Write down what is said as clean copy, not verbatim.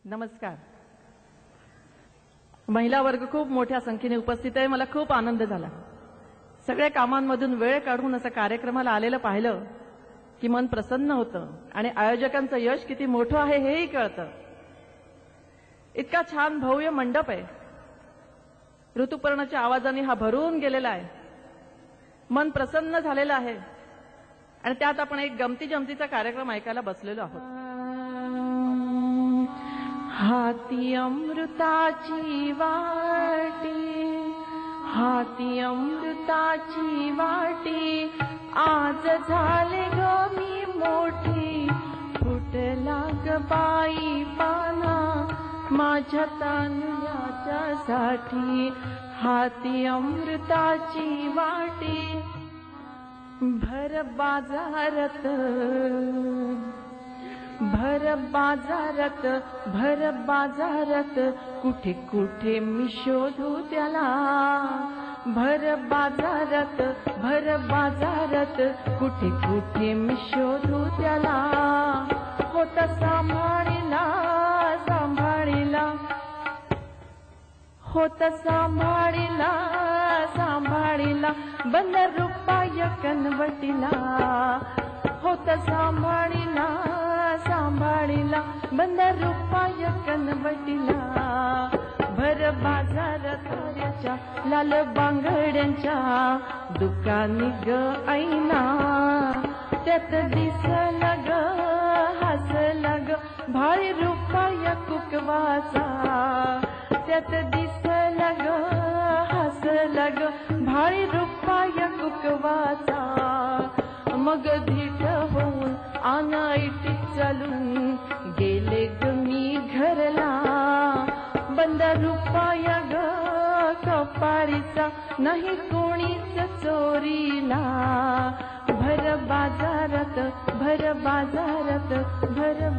नमस्कार. महिला वर्ग खूप मोठ्या संख्येने उपस्थित आहे. मला खूप आनंद झाला. सगळ्या कामांमधून वेळ काढून असं कार्यक्रमाला आलेलं पाहिलं की मन प्रसन्न होतं आणि आयोजकांचं यश किती मोठं आहे हेही कळतं. इतका छान भव्य मंडप आहे. ऋतुपर्णाच्या आवाजाने हा भरून गेलेला आहे. मन प्रसन्न झालेलं आहे आणि त्यात आपण एक गमती जमतीचा कार्यक्रम ऐकायला बसलेलो आहोत. हाती अमृताची वाटी, हाती अमृताची वाटी, आज झाले ग मी मोठी, फुटला ग बाई पाना माझ्या तांदळाच्यासाठी. हाती अमृताची वाटी, भर बाजारात, भर बाजारात, भर बाजारात, कुठे कुठे मी शोधू त्याला. भर बाजारात, भर बाजारात, कुठे कुठे मी शोधू त्याला. होता सांभाळीला, सांभाळीला, होता सांभाळीला, सांभाळीला, बंद रुपया कनवटीला. होता सांभाळीला, सांभाळीला, बंद रुपया कनवटीला. भर बाजारात ताऱ्याच्या लाल बांगड्यांच्या दुकानी ग ऐना, त्यात दिसला ग हसला ग भारी रुपया कुकवाचा. त्यात दिसला ग हसला ग भारी रुपया कुकवाचा. मग धीट होऊन आनाईटी चालून गेले ग मी घरला. बंद रुपया ग कपाळीचा नाही कोणीच चोरीला. भर बाजारात, भर बाजारात, भर